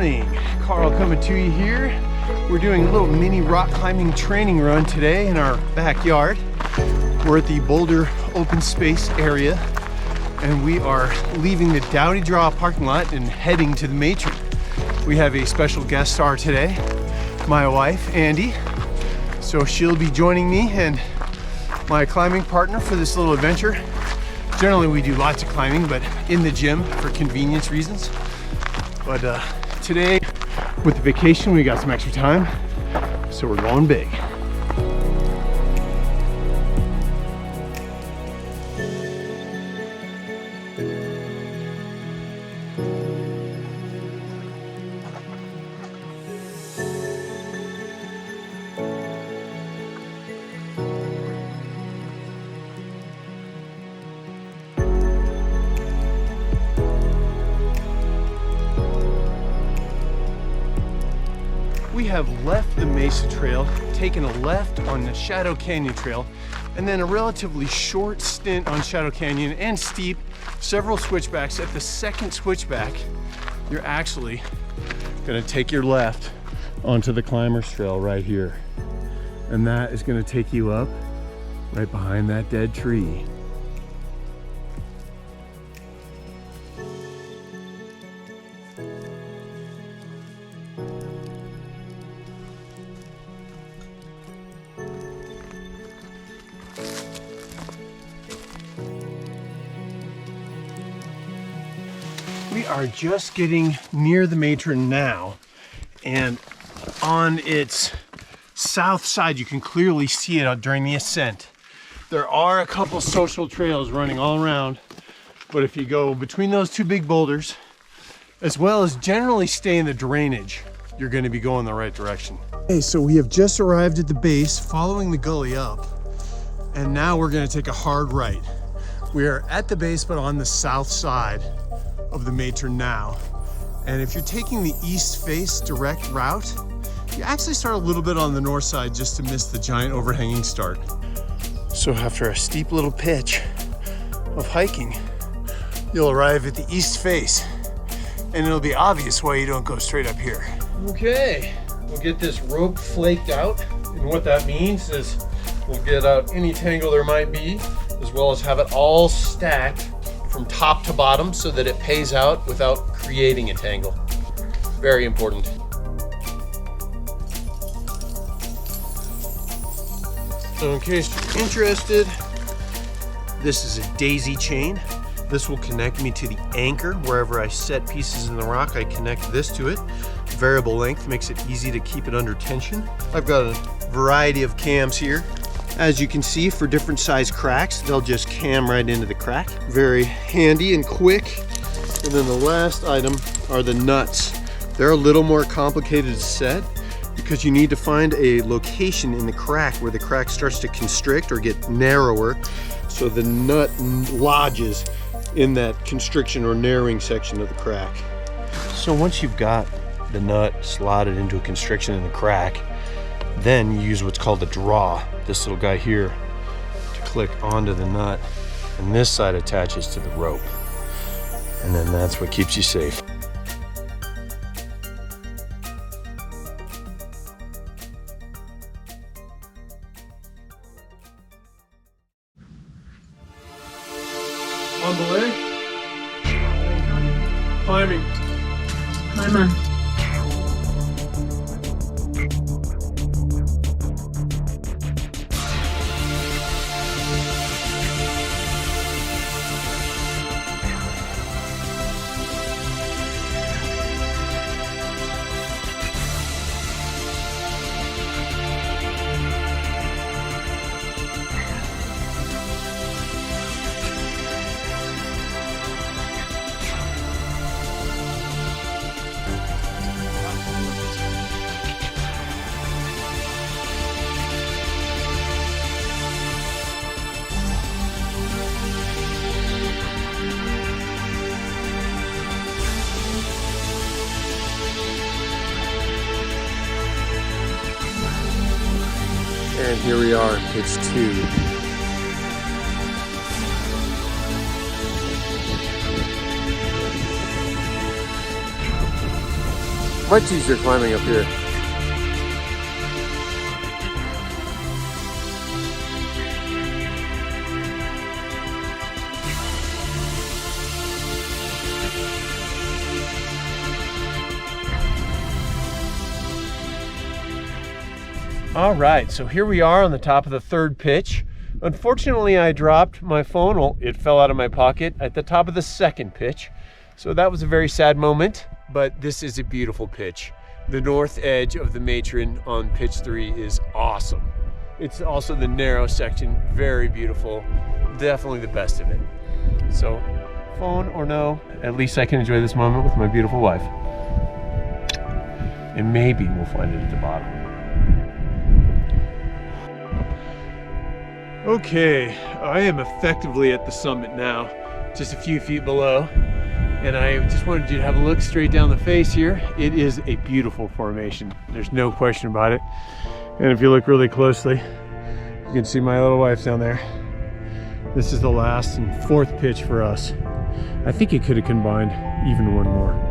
morning. Carl coming to you here. We're doing a little mini rock climbing training run today in our backyard. We're at the Boulder open space area and we are leaving the Dowdy Draw parking lot and heading to the Matron. We have a special guest star today, my wife, Andie. So she'll be joining me and my climbing partner for this little adventure. Generally we do lots of climbing, but in the gym for convenience reasons. But today, with the vacation, we got some extra time, so we're going big. We have left the Mesa Trail, taken a left on the Shadow Canyon Trail, and then a relatively short stint on Shadow Canyon and steep, several switchbacks. At the second switchback, you're actually gonna take your left onto the Climbers Trail right here. And that is gonna take you up right behind that dead tree. We are just getting near the Matron now, and on its south side you can clearly see it during the ascent. There are a couple social trails running all around, but if you go between those two big boulders, as well as generally stay in the drainage, you're going to be going the right direction. Okay, so we have just arrived at the base, following the gully up, and now we're going to take a hard right. We are at the base, but on the south side of the Matron now. And if you're taking the east face direct route, you actually start a little bit on the north side just to miss the giant overhanging start. So after a steep little pitch of hiking, you'll arrive at the east face, and it'll be obvious why you don't go straight up here. Okay, we'll get this rope flaked out, and what that means is we'll get out any tangle there might be, as well as have it all stacked from top to bottom so that it pays out without creating a tangle. Very important. So in case you're interested, this is a daisy chain. This will connect me to the anchor. Wherever I set pieces in the rock, I connect this to it. Variable length makes it easy to keep it under tension. I've got a variety of cams here. As you can see, for different size cracks, they'll just cam right into the crack. Very handy and quick. And then the last item are the nuts. They're a little more complicated to set because you need to find a location in the crack where the crack starts to constrict or get narrower, so the nut lodges in that constriction or narrowing section of the crack. So once you've got the nut slotted into a constriction in the crack, then you use what's called a draw, this little guy here, to click onto the nut, and this side attaches to the rope, and then that's what keeps you safe. On belay, climbing. Climb on. And here we are in pitch 2. much easier climbing up here. All right, so here we are on the top of the third pitch. Unfortunately, I dropped my phone. Well, it fell out of my pocket at the top of the second pitch. So that was a very sad moment, but this is a beautiful pitch. The north edge of the Matron on pitch 3 is awesome. It's also the narrow section, very beautiful. Definitely the best of it. So phone or no, at least I can enjoy this moment with my beautiful wife. And maybe we'll find it at the bottom. Okay, I am effectively at the summit now, just a few feet below, and I just wanted you to have a look straight down the face here. It is a beautiful formation, there's no question about it. And if you look really closely, you can see my little wife down there. This is the last and fourth pitch for us. I think it could have combined even one more.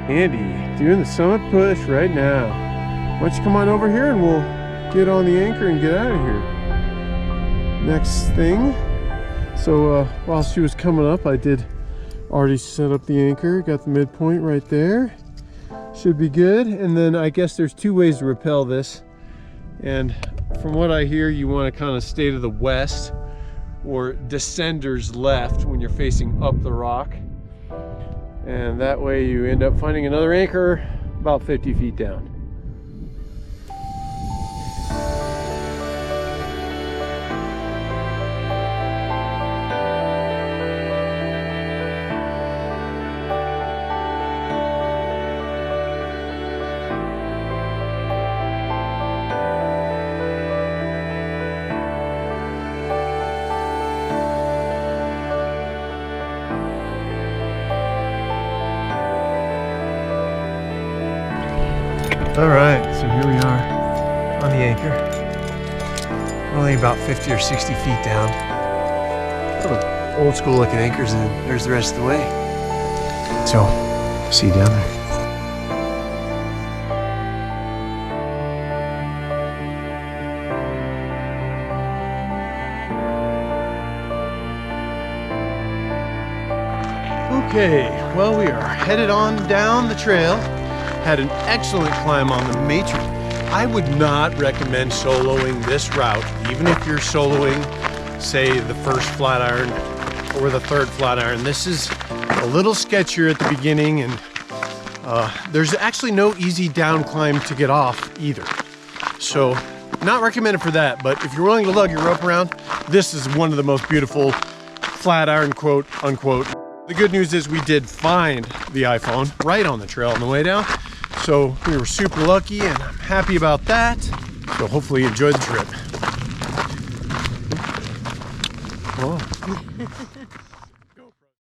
Andy, doing the summit push right now. Why don't you come on over here and we'll get on the anchor and get out of here. Next thing, so while she was coming up, I did already set up the anchor, got the midpoint right there. Should be good. And then I guess there's two ways to rappel this. And from what I hear, you want to kind of stay to the west or descenders left when you're facing up the rock. And that way you end up finding another anchor about 50 feet down. All right, so here we are on the anchor. Only about 50 or 60 feet down. Old school looking anchors, and there's the rest of the way. So, see you down there. Okay, well, we are headed on down the trail. Had an excellent climb on the Matron. I would not recommend soloing this route, even if you're soloing, say, the first Flatiron or the third Flatiron. This is a little sketchier at the beginning, and there's actually no easy down climb to get off either. So, not recommended for that, but if you're willing to lug your rope around, this is one of the most beautiful Flatiron, quote unquote. The good news is we did find the iPhone right on the trail on the way down. So we were super lucky, and I'm happy about that. So hopefully you enjoyed the trip. Oh.